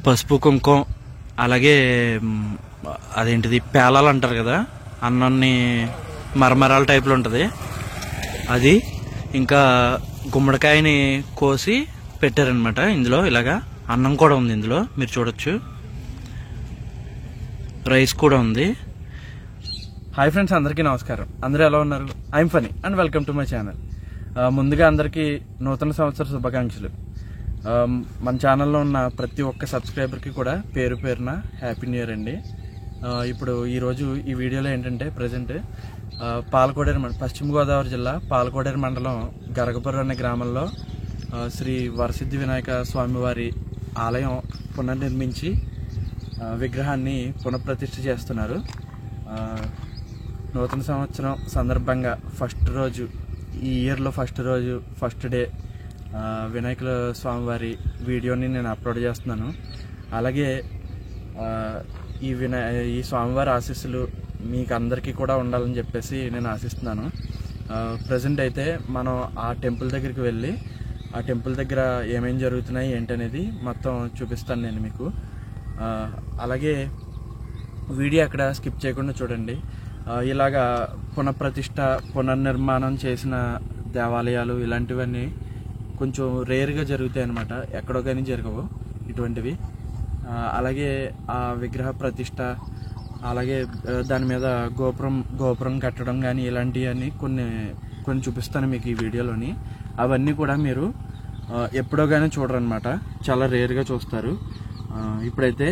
పసుపు కుంకుమ, అలాగే అదేంటిది పేలాలు అంటారు కదా, అన్నాన్ని మరమరాల టైప్లో ఉంటుంది అది. ఇంకా గుమ్మడికాయని కోసి పెట్టారనమాట ఇందులో. ఇలాగా అన్నం కూడా ఉంది ఇందులో, మీరు చూడొచ్చు. రైస్ కూడా ఉంది. హాయ్ ఫ్రెండ్స్, అందరికీ నమస్కారం. అందరూ ఎలా ఉన్నారు? I'm Phani and welcome to my channel. ముందుగా అందరికీ నూతన సంవత్సర శుభాకాంక్షలు. మన ఛానల్లో ఉన్న ప్రతి ఒక్క సబ్స్క్రైబర్కి కూడా పేరు పేరున హ్యాపీ న్యూ ఇయర్ అండి. ఇప్పుడు ఈరోజు ఈ వీడియోలో ఏంటంటే ప్రజెంట్ పాలకోడేరు పశ్చిమ గోదావరి జిల్లా పాలకోడేరు మండలం గరగపురం అనే గ్రామంలో శ్రీ వరసిద్ధి వినాయక స్వామివారి ఆలయం పునర్నిర్మించి విగ్రహాన్ని పునఃప్రతిష్ఠ చేస్తున్నారు. నూతన సంవత్సరం సందర్భంగా ఫస్ట్ రోజు, ఈ ఇయర్లో ఫస్ట్ డే వినాయకుల స్వామివారి వీడియోని నేను అప్లోడ్ చేస్తున్నాను. అలాగే ఈ స్వామివారి ఆశీస్సులు మీకు అందరికీ కూడా ఉండాలని చెప్పేసి నేను ఆశిస్తున్నాను. ప్రజెంట్ అయితే మనం ఆ టెంపుల్ దగ్గరికి వెళ్ళి ఆ టెంపుల్ దగ్గర ఏమేం జరుగుతున్నాయి ఏంటనేది మొత్తం చూపిస్తాను నేను మీకు. అలాగే వీడియో అక్కడ స్కిప్ చేయకుండా చూడండి. ఇలాగా పునర్నిర్మాణం చేసిన దేవాలయాలు ఇలాంటివన్నీ కొంచెం రేర్గా జరుగుతాయి అన్నమాట, ఎక్కడో కానీ జరగవు ఇటువంటివి. అలాగే ఆ విగ్రహ ప్రతిష్ట, అలాగే దాని మీద గోపురం కట్టడం కానీ ఇలాంటివన్నీ కొన్ని చూపిస్తాను మీకు ఈ వీడియోలోని. అవన్నీ కూడా మీరు ఎప్పుడో కానీ చూడరనమాట, చాలా రేర్గా చూస్తారు. ఇప్పుడైతే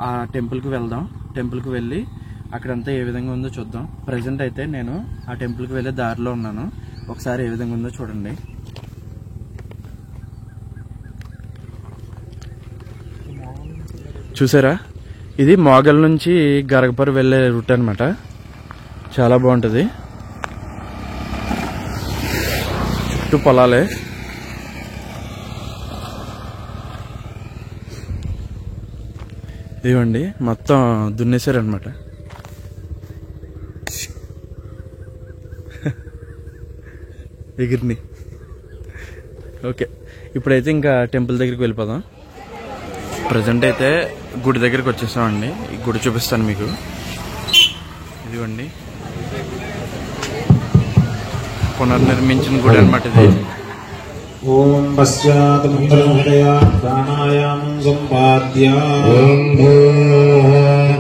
ఆ టెంపుల్కి వెళ్దాం. టెంపుల్కి వెళ్ళి అక్కడంతా ఏ విధంగా ఉందో చూద్దాం. ప్రజెంట్ అయితే నేను ఆ టెంపుల్కి వెళ్ళే దారిలో ఉన్నాను. ఒకసారి ఏ విధంగా ఉందో చూడండి. చూసారా, ఇది మోగల్ నుంచి గరగపురం వెళ్ళే రూట్ అనమాట. చాలా బాగుంటుంది, చుట్టూ పొలాలే. ఇదిగోండి, మొత్తం దున్నేశారనమాట. ఎగిరిని. ఓకే, ఇప్పుడైతే ఇంకా టెంపుల్ దగ్గరికి వెళ్ళిపోదాం. ప్రజెంట్ అయితే గుడి దగ్గరికి వచ్చేసామండి. ఈ గుడి చూపిస్తాను మీకు. ఇదిగోండి, పునర్నిర్మించిన గుడి అనమాట ఇది. ఓం పశ్చాత్ మంత్రమహదయా ప్రాణాయామం సంపాద్య ఓం భూర్భువః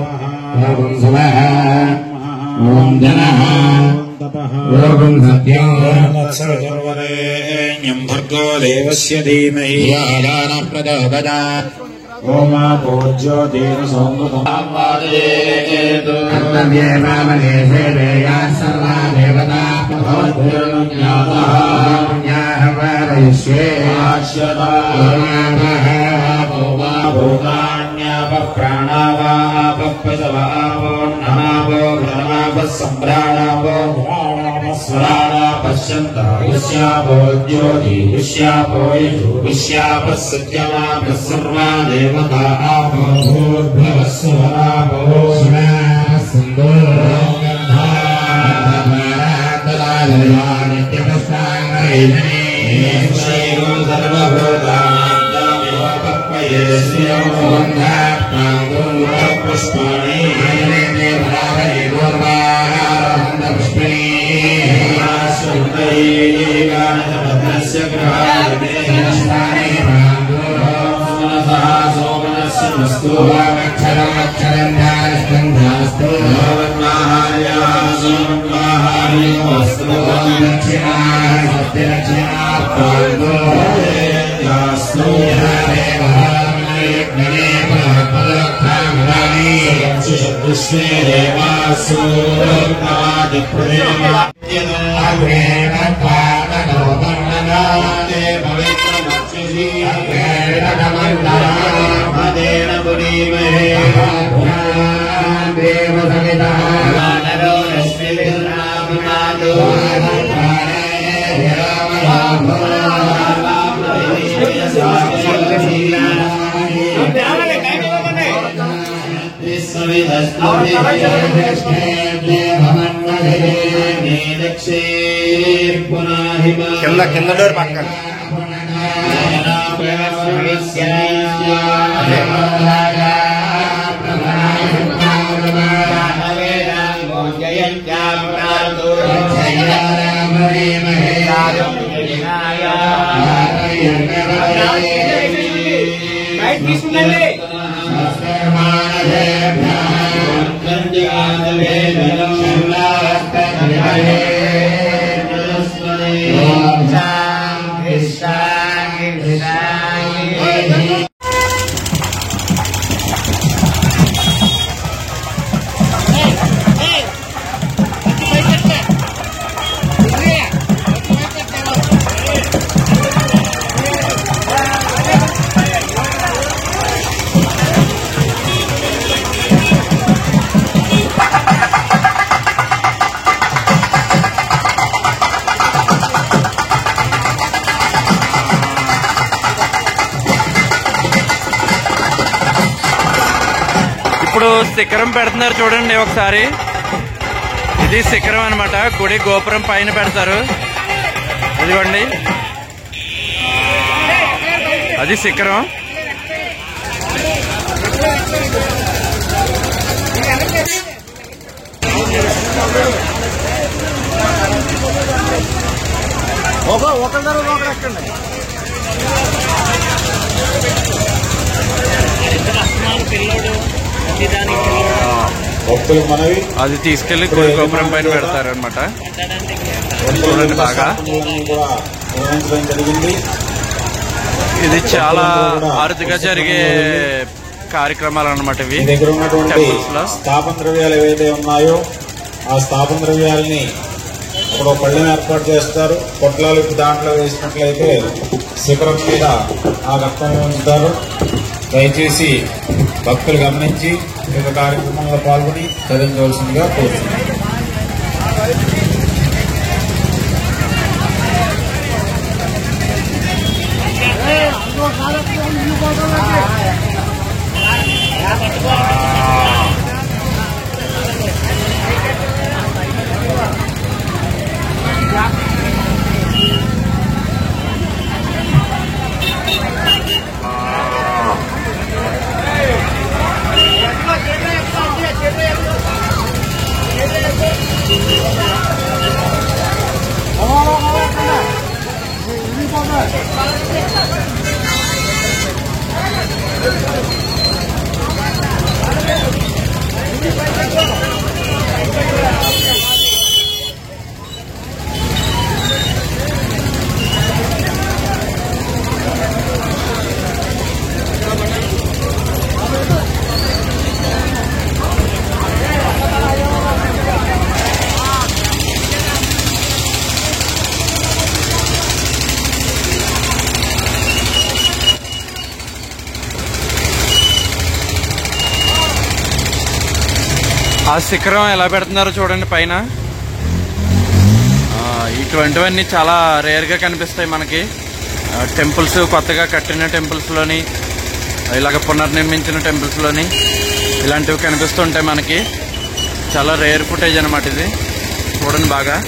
స్వః ఓం జనః తపః ఓం సత్యం తత్సవితుర్వరేణ్యం భర్గో దేవస్య ధీమహి ధియో ప్రచోదయాత్. ఓం పూజ్యోతిర్ సోమృతం వాదేతు అన్నవ్యేవామనేషే వేయాః సర్వా దేవతా భవద్భిర్జ్ఞాతః కింద డోర్ పక్కన ఇప్పుడు శిఖరం పెడుతున్నారు చూడండి ఒకసారి. ఇది శిఖరం అన్నమాట. గుడి గోపురం పైన పెడతారు. ఇదిగోండి, అది శిఖరం. భక్తులు మనవి అది తీసుకెళ్లి గుడి గోపురం పైన పెడతారు అనమాట. చూడండి బాగా. జరిగింది. ఇది చాలా అరుదుగా జరిగే కార్యక్రమాలు అన్నమాట. ఇవి దగ్గర ఉన్నటువంటి స్థాపన ద్రవ్యాలు ఏవైతే ఉన్నాయో ఆ స్థాపన ద్రవ్యాలని అక్కడ పళ్ళెం ఏర్పాటు చేస్తారు. పొట్లాలు దాంట్లో వేసినట్లయితే శిఖరం మీద ఆ రక్తం ఉంచుతారు. దయచేసి భక్తులు గమనించి ఈ కార్యక్రమంలో పాల్గొని తరించవలసిందిగా కోరుతున్నాను. ఆ శిఖరం ఎలా పెడుతున్నారో చూడండి పైన. ఇటువంటివన్నీ చాలా రేర్గా కనిపిస్తాయి మనకి. టెంపుల్స్ కొత్తగా కట్టిన టెంపుల్స్లోని, ఇలాగ పునర్నిర్మించిన టెంపుల్స్లోని ఇలాంటివి కనిపిస్తుంటాయి మనకి. చాలా రేర్ ఫుటేజ్ అనమాట ఇది. చూడండి బాగా.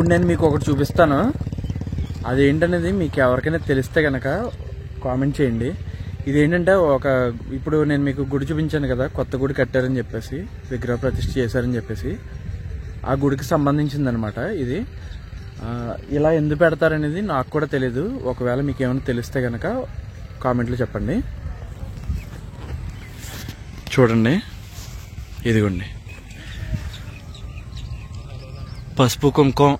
ఇప్పుడు నేను మీకు ఒకటి చూపిస్తాను. అదేంటనేది మీకు ఎవరికైనా తెలిస్తే కనుక కామెంట్ చేయండి. ఇదేంటంటే ఇప్పుడు నేను మీకు గుడి చూపించాను కదా, కొత్త గుడి కట్టారని చెప్పేసి, విగ్రహ ప్రతిష్ఠ చేశారని చెప్పేసి, ఆ గుడికి సంబంధించిందనమాట ఇది. ఇలా ఎందుకు పెడతారనేది నాకు కూడా తెలీదు. ఒకవేళ మీకు ఏమైనా తెలిస్తే కనుక కామెంట్లో చెప్పండి. చూడండి, ఇదిగోండి పసుపు కుంకుమ,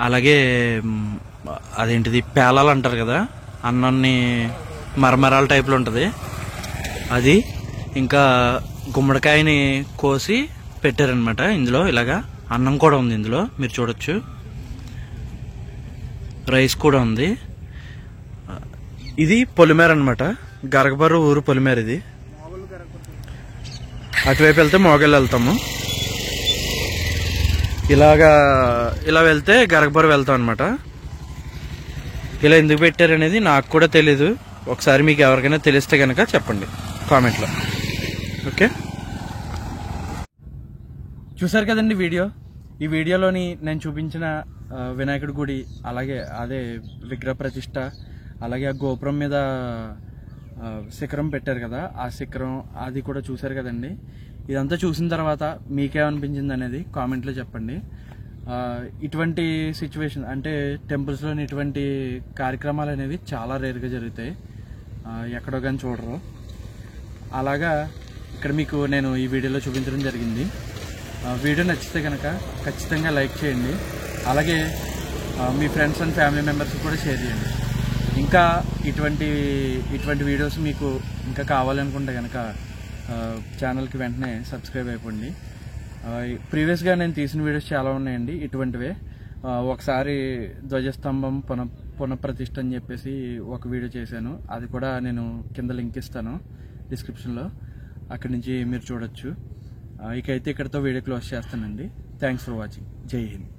అలాగే అదేంటిది పేలాలు అంటారు కదా, అన్నాన్ని మరమరాల టైప్లో ఉంటుంది అది. ఇంకా గుమ్మడికాయని కోసి పెట్టారనమాట ఇందులో. ఇలాగా అన్నం కూడా ఉంది ఇందులో, మీరు చూడొచ్చు. రైస్ కూడా ఉంది. ఇది పొలిమేర అనమాట, గరగబరు ఊరు పొలిమేర ఇది. అటువైపు వెళ్తే మోగల్ వెళ్తాము, ఇలా వెళ్తే గరగబరు వెళ్తాం అనమాట. ఇలా ఎందుకు పెట్టారనేది నాకు కూడా తెలీదు. ఒకసారి మీకు ఎవరికైనా తెలిస్తే కనుక చెప్పండి కామెంట్లో. ఓకే, చూసారు కదండి వీడియో. ఈ వీడియోలోని నేను చూపించిన వినాయకుడి గుడి, అలాగే అదే విగ్రహ ప్రతిష్ట, అలాగే ఆ గోపురం మీద శిఖరం పెట్టారు కదా, ఆ శిఖరం అది కూడా చూసారు కదండి. ఇదంతా చూసిన తర్వాత మీకేమనిపించింది అనేది కామెంట్లో చెప్పండి. ఇటువంటి సిచ్యువేషన్ అంటే టెంపుల్స్లోని ఇటువంటి కార్యక్రమాలు అనేవి చాలా రేర్గా జరుగుతాయి, ఎక్కడో కానీ చూడరు. అలాగా ఇక్కడ మీకు నేను ఈ వీడియోలో చూపించడం జరిగింది. వీడియో నచ్చితే కనుక ఖచ్చితంగా లైక్ చేయండి, అలాగే మీ ఫ్రెండ్స్ అండ్ ఫ్యామిలీ మెంబర్స్ కూడా షేర్ చేయండి. ఇంకా ఇటువంటి వీడియోస్ మీకు ఇంకా కావాలనుకుంటే కనుక ఛానల్కి వెంటనే సబ్స్క్రైబ్ అయిపోండి. ప్రీవియస్గా నేను తీసిన వీడియోస్ చాలా ఉన్నాయండి ఇటువంటివే. ఒకసారి ధ్వజస్తంభం పునఃప్రతిష్ఠ అని చెప్పేసి ఒక వీడియో చేశాను, అది కూడా నేను కింద లింక్ ఇస్తాను డిస్క్రిప్షన్లో, అక్కడి నుంచి మీరు చూడొచ్చు. ఇకైతే ఇక్కడితో వీడియో క్లోజ్ చేస్తానండి. Thanks for watching. జై హింద్.